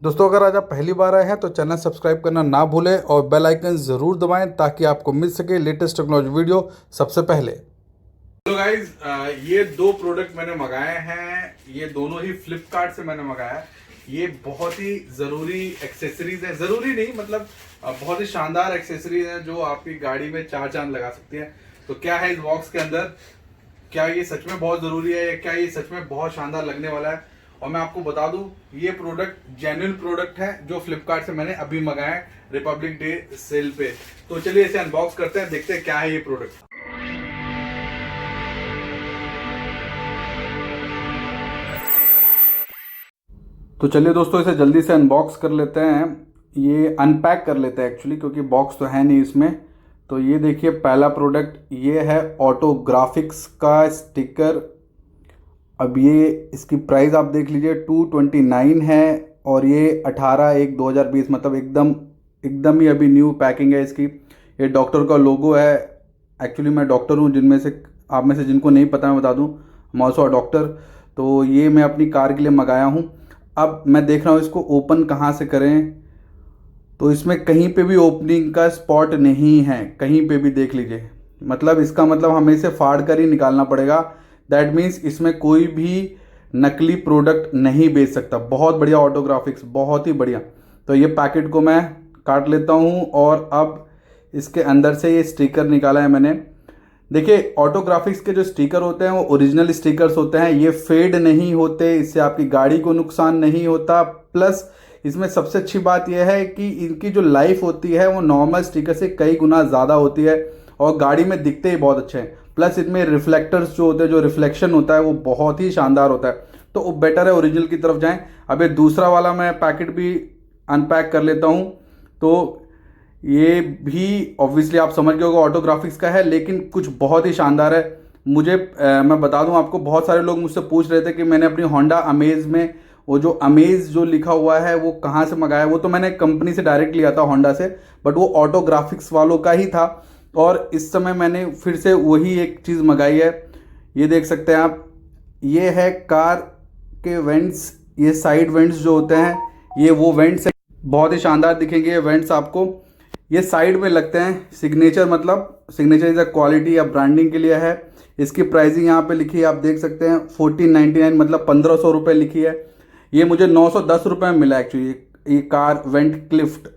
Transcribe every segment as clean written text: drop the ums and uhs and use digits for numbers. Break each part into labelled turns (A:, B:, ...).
A: दोस्तों, अगर आज आप पहली बार आए हैं तो चैनल सब्सक्राइब करना ना भूलें और बेल आइकन ज़रूर दबाएं ताकि आपको मिल सके लेटेस्ट टेक्नोलॉजी वीडियो सबसे पहले।
B: हेलो गाइज, ये दो प्रोडक्ट मैंने मंगाए हैं। ये दोनों ही फ्लिपकार्ट से मैंने मंगाया है। ये बहुत ही ज़रूरी एक्सेसरीज है, ज़रूरी नहीं मतलब बहुत ही शानदार एक्सेसरीज हैं जो आपकी गाड़ी में चार चांद लगा सकती हैं। तो क्या है इस बॉक्स के अंदर, क्या ये सच में बहुत ज़रूरी है या क्या ये सच में बहुत शानदार लगने वाला है। और मैं आपको बता दूं, ये प्रोडक्ट जेन्युइन प्रोडक्ट है जो फ्लिपकार्ट से मैंने अभी मंगाया है रिपब्लिक डे सेल पे। तो चलिए इसे अनबॉक्स करते हैं, देखते हैं क्या है ये प्रोडक्ट।
A: तो चलिए दोस्तों, इसे जल्दी से अनबॉक्स कर लेते हैं। ये अनपैक कर लेते हैं एक्चुअली, क्योंकि बॉक्स तो है नहीं इसमें। तो ये देखिए, पहला प्रोडक्ट ये है ऑटो ग्राफिक्स का स्टिकर। अब ये इसकी प्राइस आप देख लीजिए, 229 है। और ये 18/1/2020 मतलब एकदम एकदम ही अभी न्यू पैकिंग है इसकी। ये डॉक्टर का लोगो है। एक्चुअली मैं डॉक्टर हूँ, जिनमें से आप में से जिनको नहीं पता मैं बता दूँ, मैं ऑल्सो अ डॉक्टर। तो ये मैं अपनी कार के लिए मंगाया हूँ। अब मैं देख रहा हूँ इसको ओपन कहाँ से करें। तो इसमें कहीं पे भी ओपनिंग का स्पॉट नहीं है, कहीं पे भी देख लीजिए। मतलब इसका मतलब हमें इसे फाड़ कर ही निकालना पड़ेगा। दैट मीन्स इसमें कोई भी नकली प्रोडक्ट नहीं बेच सकता। बहुत बढ़िया ऑटोग्राफिक्स, बहुत ही बढ़िया। तो ये पैकेट को मैं काट लेता हूँ और अब इसके अंदर से ये स्टिकर निकाला है मैंने। देखिए, ऑटोग्राफिक्स के जो स्टिकर होते हैं वो ओरिजिनल स्टिकर्स होते हैं। ये फेड नहीं होते, इससे आपकी गाड़ी को नुकसान नहीं होता। प्लस इसमें सबसे अच्छी बात यह है कि इनकी जो लाइफ होती है वो नॉर्मल स्टिकर से कई गुना ज़्यादा होती है और गाड़ी में दिखते ही बहुत अच्छे हैं। प्लस इनमें रिफ्लेक्टर्स जो होते हैं, जो रिफ्लेक्शन होता है वो बहुत ही शानदार होता है। तो वो बेटर है ओरिजिनल की तरफ जाएं। अब ये दूसरा वाला मैं पैकेट भी अनपैक कर लेता हूँ। तो ये भी ऑब्वियसली आप समझ गए होगा ऑटोग्राफिक्स का है, लेकिन कुछ बहुत ही शानदार है। मुझे मैं बता दूं आपको, बहुत सारे लोग मुझसे पूछ रहे थे कि मैंने अपनी होंडा अमेज में वो जो अमेज जो लिखा हुआ है वो कहाँ से मंगाया। वो तो मैंने कंपनी से डायरेक्ट लिया था होंडा से, बट वो ऑटोग्राफिक्स वालों का ही था। और इस समय मैंने फिर से वही एक चीज़ मंगाई है। ये देख सकते हैं आप, ये है कार के वेंट्स। ये साइड वेंट्स जो होते हैं, ये वो वेंट्स है। बहुत ही शानदार दिखेंगे ये वेंट्स आपको। ये साइड में लगते हैं। सिग्नेचर मतलब सिग्नेचर इज अ क्वालिटी या ब्रांडिंग के लिए है। इसकी प्राइसिंग यहाँ पे लिखी है, आप देख सकते हैं 1499 मतलब 1500 रुपये लिखी है। ये मुझे 910 रुपये में मिला एक्चुअली। ये कार वेंट क्लिफ्ट।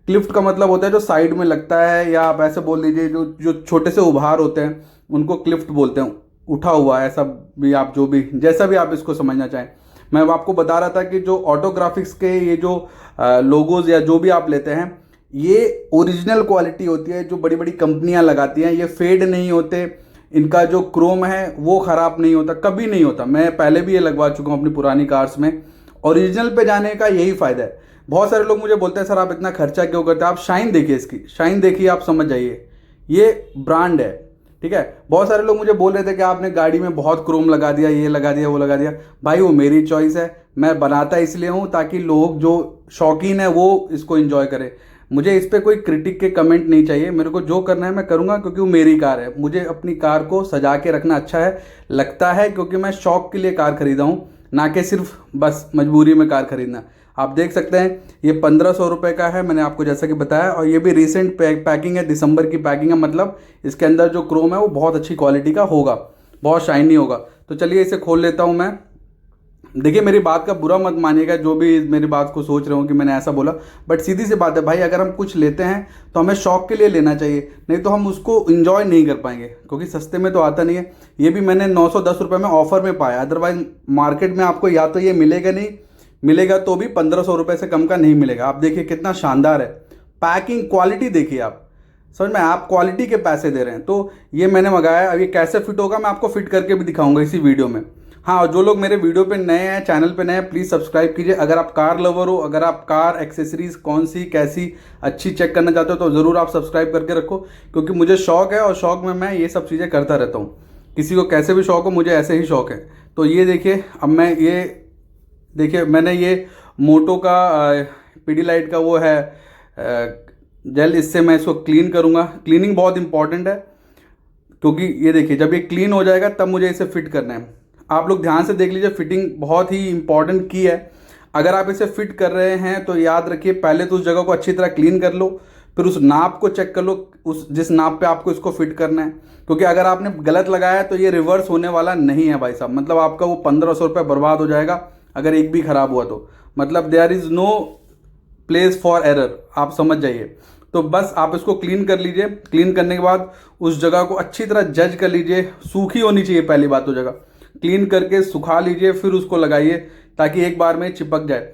A: क्लिफ्ट का मतलब होता है जो साइड में लगता है, या आप ऐसे बोल दीजिए जो जो छोटे से उभार होते हैं उनको क्लिफ्ट बोलते हैं। उठा हुआ ऐसा भी, आप जो भी जैसा भी आप इसको समझना चाहें। मैं आपको बता रहा था कि जो ऑटोग्राफिक्स के ये जो लोगोज या जो भी आप लेते हैं, ये ओरिजिनल क्वालिटी होती है जो बड़ी बड़ी कंपनियां लगाती हैं। ये फेड नहीं होते, इनका जो क्रोम है वो ख़राब नहीं होता, कभी नहीं होता। मैं पहले भी ये लगवा चुका हूँ अपनी पुरानी कार्स में। ओरिजिनल पे जाने का यही फ़ायदा है। बहुत सारे लोग मुझे बोलते हैं सर आप इतना खर्चा क्यों करते हैं। आप शाइन देखिए, इसकी शाइन देखिए, आप समझ जाइए। ये ब्रांड है, ठीक है। बहुत सारे लोग मुझे बोल रहे थे कि आपने गाड़ी में बहुत क्रोम लगा दिया, ये लगा दिया, वो लगा दिया। भाई वो मेरी चॉइस है, मैं बनाता इसलिए हूँ ताकि लोग जो शौकीन है वो इसको एंजॉय करें। मुझे इस पर कोई क्रिटिक के कमेंट नहीं चाहिए। मेरे को जो करना है मैं करूँगा, क्योंकि वो मेरी कार है। मुझे अपनी कार को सजा के रखना अच्छा है लगता है, क्योंकि मैं शौक के लिए कार खरीदा हूँ, ना कि सिर्फ बस मजबूरी में कार खरीदना। आप देख सकते हैं ये 1500 रुपये का है, मैंने आपको जैसा कि बताया। और ये भी रिसेंट पैकिंग है, दिसंबर की पैकिंग है। मतलब इसके अंदर जो क्रोम है वो बहुत अच्छी क्वालिटी का होगा, बहुत शाइनी होगा। तो चलिए इसे खोल लेता हूँ मैं। देखिए, मेरी बात का बुरा मत मानिएगा, जो भी मेरी बात को सोच रहे हो कि मैंने ऐसा बोला, बट सीधी सी बात है भाई, अगर हम कुछ लेते हैं तो हमें शौक के लिए लेना चाहिए, नहीं तो हम उसको इंजॉय नहीं कर पाएंगे, क्योंकि सस्ते में तो आता नहीं है। ये भी मैंने 910 रुपये में ऑफर में पाया, अदरवाइज मार्केट में आपको या तो ये मिलेगा नहीं, मिलेगा तो भी 1500 रुपये से कम का नहीं मिलेगा। आप देखिए कितना शानदार है, पैकिंग क्वालिटी देखिए आप, समझ में, आप क्वालिटी के पैसे दे रहे हैं। तो ये मैंने मंगाया। अब ये कैसे फिट होगा मैं आपको फिट करके भी दिखाऊंगा इसी वीडियो में। हाँ, और जो लोग मेरे वीडियो पे नए हैं, चैनल पे नए हैं, प्लीज़ सब्सक्राइब कीजिए। अगर आप कार लवर हो, अगर आप कार एक्सेसरीज कौन सी कैसी अच्छी चेक करना चाहते हो, तो ज़रूर आप सब्सक्राइब करके रखो, क्योंकि मुझे शौक है और शौक में मैं ये सब चीज़ें करता रहता हूँ। किसी को कैसे भी शौक हो, मुझे ऐसे ही शौक है। तो ये देखिए, अब मैं ये देखिए, मैंने ये मोटो का पीडीलाइट का वो है जेल, इससे मैं इसको क्लीन करूँगा। क्लीनिंग बहुत इंपॉर्टेंट है, क्योंकि ये देखिए जब ये क्लीन हो जाएगा तब मुझे इसे फिट करना है। आप लोग ध्यान से देख लीजिए, फिटिंग बहुत ही इंपॉर्टेंट की है। अगर आप इसे फिट कर रहे हैं तो याद रखिए पहले तो उस जगह को अच्छी तरह क्लीन कर लो, फिर उस नाप को चेक कर लो, उस जिस नाप पे आपको इसको फिट करना है, क्योंकि अगर आपने गलत लगाया तो ये रिवर्स होने वाला नहीं है भाई साहब। मतलब आपका वो 1500 रुपये बर्बाद हो जाएगा अगर एक भी ख़राब हुआ तो। मतलब there is no place for error, आप समझ जाइए। तो बस आप इसको क्लीन कर लीजिए। क्लीन करने के बाद उस जगह को अच्छी तरह जज कर लीजिए, सूखी होनी चाहिए पहली बात तो जगह। क्लीन करके सुखा लीजिए, फिर उसको लगाइए ताकि एक बार में चिपक जाए।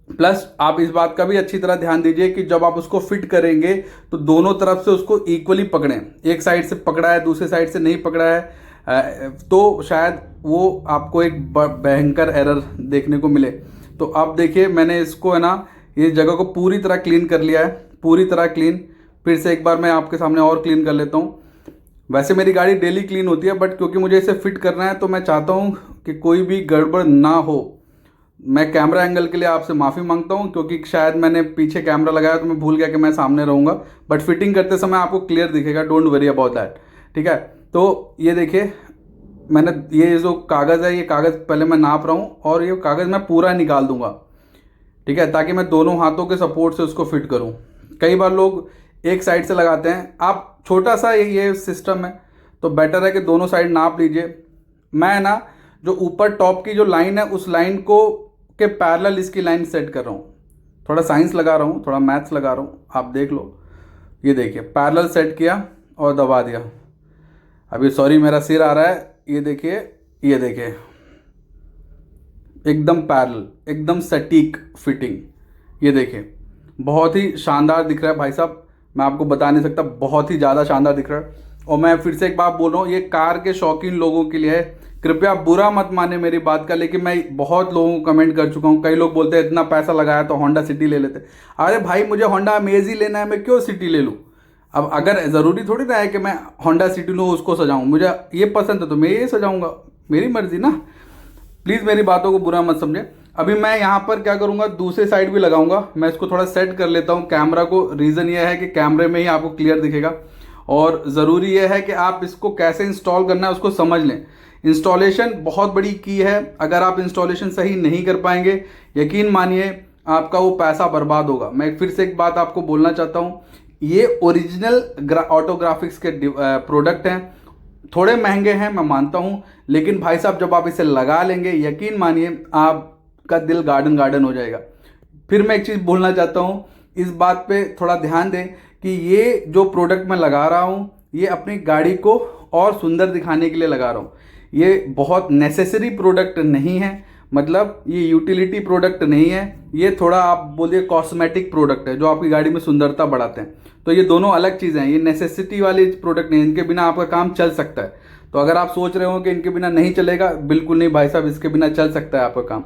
A: प्लस आप इस बात का भी अच्छी तरह ध्यान दीजिए कि जब आप उसको फिट करेंगे तो दोनों तरफ से उसको इक्वली पकड़ें। एक साइड से पकड़ा है, दूसरे साइड से नहीं पकड़ा है तो शायद वो आपको एक भयंकर एरर देखने को मिले। तो अब देखिए मैंने इसको है ना, ये जगह को पूरी तरह क्लीन कर लिया है, पूरी तरह क्लीन। फिर से एक बार मैं आपके सामने और क्लीन कर लेता हूँ। वैसे मेरी गाड़ी डेली क्लीन होती है, बट क्योंकि मुझे इसे फिट करना है तो मैं चाहता हूँ कि कोई भी गड़बड़ ना हो। मैं कैमरा एंगल के लिए आपसे माफ़ी मांगता हूँ, क्योंकि शायद मैंने पीछे कैमरा लगाया तो मैं भूल गया कि मैं सामने रहूँगा, बट फिटिंग करते समय आपको क्लियर दिखेगा, डोंट वरी अबाउट दैट। ठीक है, तो ये देखिए मैंने ये जो कागज़ है, ये कागज़ पहले मैं नाप रहा हूँ और ये कागज़ मैं पूरा निकाल दूंगा। ठीक है, ताकि मैं दोनों हाथों के सपोर्ट से उसको फिट करूँ। कई बार लोग एक साइड से लगाते हैं, आप छोटा सा ये सिस्टम है तो बेटर है कि दोनों साइड नाप लीजिए। मैं ना जो ऊपर टॉप की जो लाइन है उस लाइन को के पैरेलल इसकी लाइन सेट कर रहा हूँ। थोड़ा साइंस लगा रहा हूँ, थोड़ा मैथ्स लगा रहा हूँ, आप देख लो। ये देखिए पैरेलल सेट किया और दबा दिया। अभी सॉरी मेरा सिर आ रहा है, ये देखिए, ये देखिए एकदम पैरेलल, एकदम सटीक फिटिंग। ये देखिए बहुत ही शानदार दिख रहा है भाई साहब, मैं आपको बता नहीं सकता, बहुत ही ज़्यादा शानदार दिख रहा है। और मैं फिर से एक बात बोल रहा हूँ, ये कार के शौकीन लोगों के लिए है। कृपया बुरा मत माने मेरी बात का, लेकिन मैं बहुत लोगों को कमेंट कर चुका हूँ। कई लोग बोलते हैं इतना पैसा लगाया तो होंडा सिटी ले लेते। अरे भाई मुझे होंडा अमेज ही लेना है, मैं क्यों सिटी ले लूँ? अब अगर ज़रूरी थोड़ी ना है कि मैं होंडा सिटी लूँ उसको सजाऊँ, मुझे ये पसंद है तो मैं ये सजाऊँगा, मेरी मर्जी ना। प्लीज़ मेरी बातों को बुरा मत समझें। अभी मैं यहाँ पर क्या करूँगा, दूसरे साइड भी लगाऊंगा। मैं इसको थोड़ा सेट कर लेता हूँ कैमरा को। रीज़न ये है कि कैमरे में ही आपको क्लियर दिखेगा, और ज़रूरी ये है कि आप इसको कैसे इंस्टॉल करना है उसको समझ लें। इंस्टॉलेशन बहुत बड़ी की है, अगर आप इंस्टॉलेशन सही नहीं कर पाएंगे यकीन मानिए आपका वो पैसा बर्बाद होगा। मैं फिर से एक बात आपको बोलना चाहता हूँ, ये ओरिजिनल ऑटोग्राफिक्स के प्रोडक्ट हैं। थोड़े महंगे हैं मैं मानता हूँ, लेकिन भाई साहब जब आप इसे लगा लेंगे यकीन मानिए आपका दिल गार्डन गार्डन हो जाएगा। फिर मैं एक चीज़ बोलना चाहता हूँ, इस बात पे थोड़ा ध्यान दें कि ये जो प्रोडक्ट मैं लगा रहा हूँ ये अपनी गाड़ी को और सुंदर दिखाने के लिए लगा रहा हूँ। ये बहुत नेसेसरी प्रोडक्ट नहीं है, मतलब ये यूटिलिटी प्रोडक्ट नहीं है, ये थोड़ा आप बोलिए कॉस्मेटिक प्रोडक्ट है जो आपकी गाड़ी में सुंदरता बढ़ाते हैं। तो ये दोनों अलग चीज़ें हैं, ये नेसेसिटी वाले प्रोडक्ट नहीं, इनके बिना आपका काम चल सकता है। तो अगर आप सोच रहे हो कि इनके बिना नहीं चलेगा, बिल्कुल नहीं भाई साहब, इसके बिना चल सकता है आपका काम।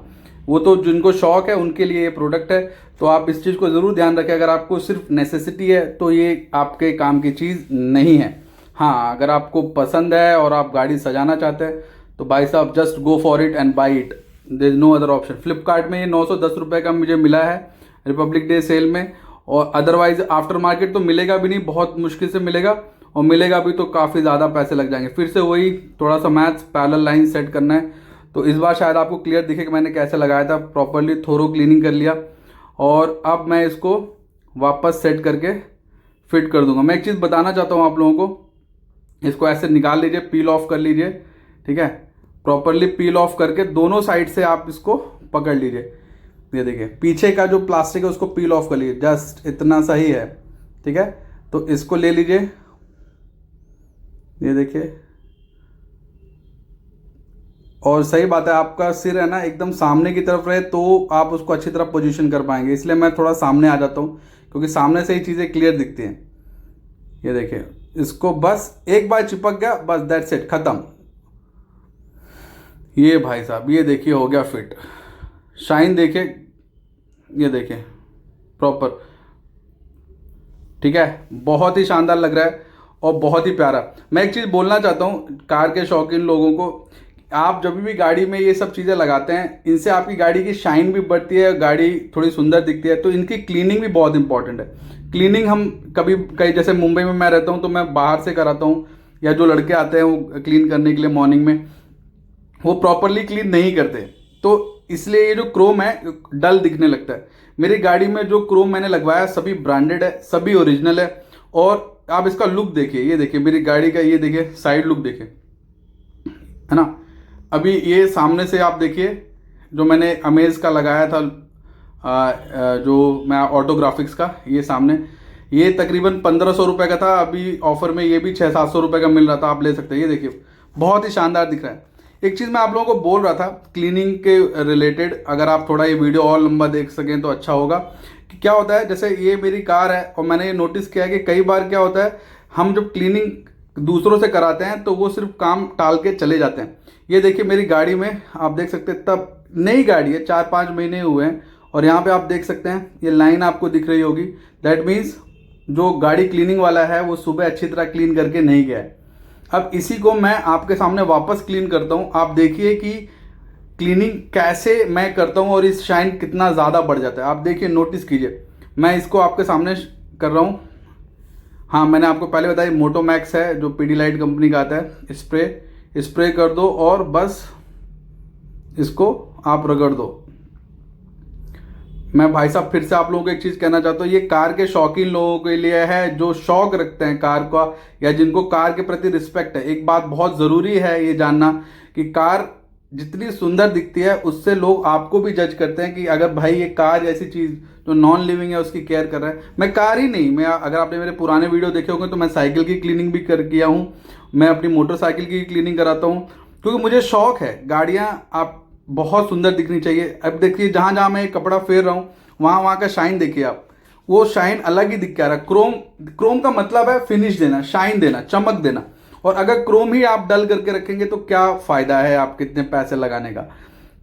A: वो तो जिनको शौक है उनके लिए ये प्रोडक्ट है। तो आप इस चीज़ को ज़रूर ध्यान रखें, अगर आपको सिर्फ नेसेसिटी है तो ये आपके काम की चीज़ नहीं है। हाँ, अगर आपको पसंद है और आप गाड़ी सजाना चाहते हैं तो भाई साहब just go for it and buy it, there is no other option. Flipkart में ये 910 रुपये का मुझे मिला है रिपब्लिक डे सेल में, और अदरवाइज आफ्टर मार्केट तो मिलेगा भी नहीं, बहुत मुश्किल से मिलेगा, और मिलेगा भी तो काफ़ी ज़्यादा पैसे लग जाएंगे। फिर से वही थोड़ा सा मैथ्स, पैरेलल लाइन सेट करना है। तो इस बार शायद आपको क्लियर दिखे कि मैंने कैसे लगाया था, प्रॉपरली थोरो क्लीनिंग कर लिया, और अब मैं इसको वापस सेट करके फिट कर दूंगा। मैं एक चीज़ बताना चाहता हूँ आप लोगों को, इसको ऐसे निकाल लीजिए, पील ऑफ कर लीजिए। ठीक है, प्रॉपरली पील ऑफ करके दोनों साइड से आप इसको पकड़ लीजिए। ये देखिए पीछे का जो प्लास्टिक है उसको पील ऑफ कर लीजिए, जस्ट इतना सही है। ठीक है, तो इसको ले लीजिए, ये देखिए, और सही बात है आपका सिर है ना एकदम सामने की तरफ रहे तो आप उसको अच्छी तरह पोजीशन कर पाएंगे, इसलिए मैं थोड़ा सामने आ जाता हूँ क्योंकि सामने से ही चीज़ें क्लियर दिखती हैं। ये देखिए, इसको बस एक बार चिपक गया, बस दैट्स इट, ख़त्म। ये भाई साहब ये देखिए हो गया फिट, शाइन देखिए, ये देखिए प्रॉपर। ठीक है, बहुत ही शानदार लग रहा है और बहुत ही प्यारा। मैं एक चीज़ बोलना चाहता हूँ कार के शौकीन लोगों को, आप जब भी गाड़ी में ये सब चीज़ें लगाते हैं इनसे आपकी गाड़ी की शाइन भी बढ़ती है, गाड़ी थोड़ी सुंदर दिखती है। तो इनकी क्लीनिंग भी बहुत इंपॉर्टेंट है। क्लीनिंग हम कई जैसे मुंबई में मैं रहता हूँ तो मैं बाहर से कराता हूँ, या जो लड़के आते हैं वो क्लीन करने के लिए मॉर्निंग में, वो प्रॉपरली क्लीन नहीं करते। तो इसलिए ये जो क्रोम है डल दिखने लगता है। मेरी गाड़ी में जो क्रोम मैंने लगवाया सभी ब्रांडेड है, सभी ओरिजिनल है। और आप इसका लुक देखिए, ये देखिए मेरी गाड़ी का, ये देखिए साइड लुक देखिए, है ना। अभी ये सामने से आप देखिए जो मैंने अमेज का लगाया था, जो मैं ऑटोग्राफिक्स का, ये सामने, ये तकरीबन 1500 रुपये का था। अभी ऑफर में ये भी 600-700 रुपये का मिल रहा था, आप ले सकते हैं। ये देखिए बहुत ही शानदार दिख रहा है। एक चीज़ मैं आप लोगों को बोल रहा था क्लीनिंग के रिलेटेड, अगर आप थोड़ा ये वीडियो और लंबा देख सकें तो अच्छा होगा। कि क्या होता है, जैसे ये मेरी कार है और मैंने ये नोटिस किया है कि कई बार क्या होता है, हम जब क्लीनिंग दूसरों से कराते हैं तो वो सिर्फ काम टाल के चले जाते हैं। ये देखिए मेरी गाड़ी में आप देख सकते हैं, तब नई गाड़ी है, 4-5 महीने हुए हैं, और यहाँ पे आप देख सकते हैं ये लाइन आपको दिख रही होगी। दैट मीन्स जो गाड़ी क्लीनिंग वाला है वो सुबह अच्छी तरह क्लीन करके नहीं गया है। अब इसी को मैं आपके सामने वापस क्लीन करता हूँ। आप देखिए कि क्लीनिंग कैसे मैं करता हूँ और इस शाइन कितना ज़्यादा बढ़ जाता है। आप देखिए, नोटिस कीजिए, मैं इसको आपके सामने कर रहा हूँ। हाँ, मैंने आपको पहले बताया मोटोमैक्स है जो पीडीलाइट कंपनी का आता है। स्प्रे कर दो और बस इसको आप रगड़ दो। मैं भाई साहब फिर से आप लोगों को एक चीज़ कहना चाहता हूँ, ये कार के शौकीन लोगों के लिए है, जो शौक रखते हैं कार का या जिनको कार के प्रति रिस्पेक्ट है। एक बात बहुत ज़रूरी है ये जानना कि कार जितनी सुंदर दिखती है उससे लोग आपको भी जज करते हैं कि अगर भाई ये कार ऐसी चीज़ जो नॉन लिविंग है उसकी केयर कर रहा है। मैं कार ही नहीं, मैं अगर आपने मेरे पुराने वीडियो देखे होंगे तो मैं साइकिल की क्लीनिंग भी किया हूँ, मैं अपनी मोटरसाइकिल की क्लीनिंग कराता हूँ, क्योंकि मुझे शौक है गाड़ियाँ आप बहुत सुंदर दिखनी चाहिए। अब देखिए जहाँ जहाँ मैं कपड़ा फेर रहा हूँ वहाँ का शाइन देखिए आप, वो शाइन अलग ही दिख के आ रहा है। क्रोम का मतलब है फिनिश देना, शाइन देना, चमक देना। और अगर क्रोम ही आप डल करके रखेंगे तो क्या फ़ायदा है आप कितने पैसे लगाने का।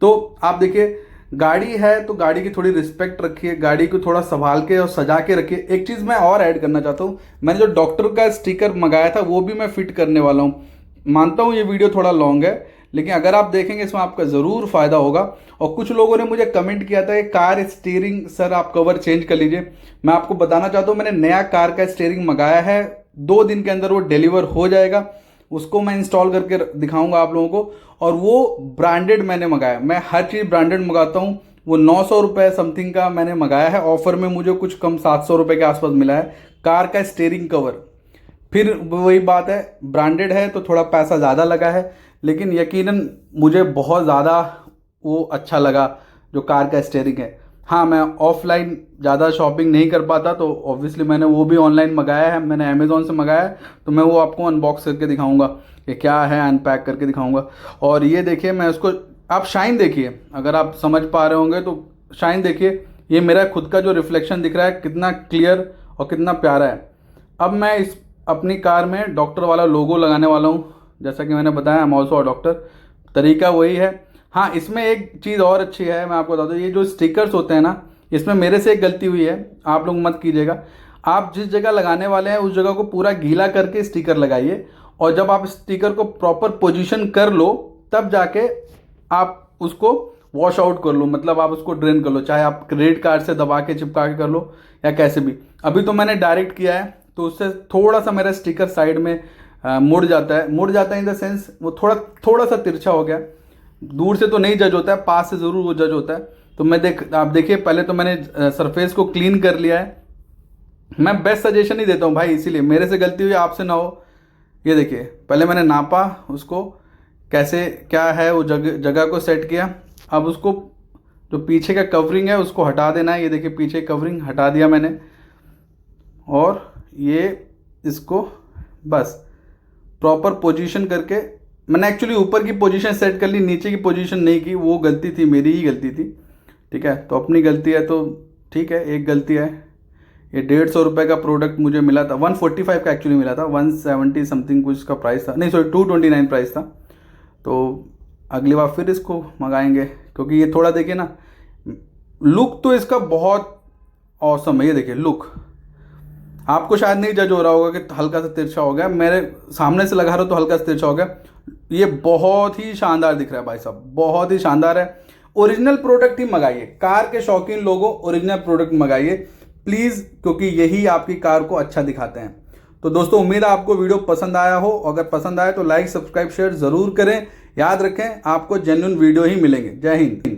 A: तो आप देखिए गाड़ी है तो गाड़ी की थोड़ी रिस्पेक्ट रखिए, गाड़ी को थोड़ा संभाल के और सजा के रखिए। एक चीज़ मैं और ऐड करना चाहता हूँ, मैंने जो डॉक्टर का स्टिकर मंगाया था वो भी मैं फिट करने वाला हूँ। मानता हूँ ये वीडियो थोड़ा लॉन्ग है, लेकिन अगर आप देखेंगे इसमें आपका ज़रूर फ़ायदा होगा। और कुछ लोगों ने मुझे कमेंट किया था कि कार स्टीयरिंग सर आप कवर चेंज कर लीजिए। मैं आपको बताना चाहता हूँ मैंने नया कार का स्टीयरिंग मंगाया है, 2 दिन के अंदर वो डिलीवर हो जाएगा। उसको मैं इंस्टॉल करके दिखाऊंगा आप लोगों को। और वो ब्रांडेड मैंने मंगाया, मैं हर चीज़ ब्रांडेड मंगाता हूँ। वो 900 रुपये समथिंग का मैंने मंगाया है, ऑफर में मुझे कुछ कम 700 रुपये के आसपास मिला है कार का स्टीयरिंग कवर। फिर वही बात है, ब्रांडेड है तो थोड़ा पैसा ज़्यादा लगा है, लेकिन यकीनन मुझे बहुत ज़्यादा वो अच्छा लगा जो कार का स्टीयरिंग है। हाँ, मैं ऑफलाइन ज़्यादा शॉपिंग नहीं कर पाता तो ऑब्वियसली मैंने वो भी ऑनलाइन मंगाया है, मैंने अमेज़ॉन से मंगाया है। तो मैं वो आपको अनबॉक्स करके दिखाऊंगा कि क्या है, अनपैक करके दिखाऊंगा। और ये देखिए, मैं उसको आप शाइन देखिए, अगर आप समझ पा रहे होंगे तो शाइन देखिए। ये मेरा खुद का जो रिफ्लेक्शन दिख रहा है कितना क्लियर और कितना प्यारा है। अब मैं इस अपनी कार में डॉक्टर वाला लोगो लगाने वाला हूँ, जैसा कि मैंने बताया I am also a doctor. तरीका वही है। हाँ, इसमें एक चीज़ और अच्छी है, मैं आपको बता दूँ, ये जो स्टिकर्स होते हैं ना, इसमें मेरे से एक गलती हुई है, आप लोग मत कीजिएगा। आप जिस जगह लगाने वाले हैं उस जगह को पूरा गीला करके स्टिकर लगाइए, और जब आप स्टिकर को प्रॉपर पोजीशन कर लो तब जाके आप उसको वॉश आउट कर लो, मतलब आप उसको ड्रेन कर लो, चाहे आप क्रेडिट कार्ड से दबा के चिपका के कर लो या कैसे भी। अभी तो मैंने डायरेक्ट किया है तो उससे थोड़ा सा मेरा स्टिकर साइड में मुड़ जाता है इन द सेंस वो थोड़ा सा तिरछा हो गया। दूर से तो नहीं जज होता है, पास से ज़रूर वो जज होता है। तो आप देखिए, पहले तो मैंने सरफेस को क्लीन कर लिया है। मैं बेस्ट सजेशन ही देता हूँ भाई, इसीलिए मेरे से गलती हुई, आपसे ना हो। ये देखिए, पहले मैंने नापा उसको कैसे क्या है, वो जगह को सेट किया। अब उसको जो पीछे का कवरिंग है उसको हटा देना है। ये देखिए पीछे कवरिंग हटा दिया मैंने, और ये इसको बस प्रॉपर पोजीशन करके, मैंने एक्चुअली ऊपर की पोजीशन सेट कर ली, नीचे की पोजीशन नहीं की, वो गलती थी, मेरी ही गलती थी। ठीक है, तो अपनी गलती है तो ठीक है, एक गलती है। ये 150 रुपये का प्रोडक्ट मुझे मिला था, 145 का एक्चुअली मिला था, 170 समथिंग कुछ का प्राइस था, नहीं सॉरी 229 प्राइस था। तो अगली बार फिर इसको मंगाएंगे, क्योंकि ये थोड़ा देखिए ना, लुक तो इसका बहुत ऑसम है। ये देखिए लुक, आपको शायद नहीं जज हो रहा होगा कि हल्का सा तिरछा हो गया, मेरे सामने से लगा रहा हूँ तो हल्का सा तिरछा हो गया। ये बहुत ही शानदार दिख रहा है भाई साहब, बहुत ही शानदार है। ओरिजिनल प्रोडक्ट ही मंगाइए, कार के शौकीन लोगों ओरिजिनल प्रोडक्ट मंगाइए प्लीज़, क्योंकि यही आपकी कार को अच्छा दिखाते हैं। तो दोस्तों, उम्मीद है आपको वीडियो पसंद आया हो। अगर पसंद आए तो लाइक सब्सक्राइब शेयर ज़रूर करें। याद रखें, आपको जेन्युइन वीडियो ही मिलेंगे। जय हिंद।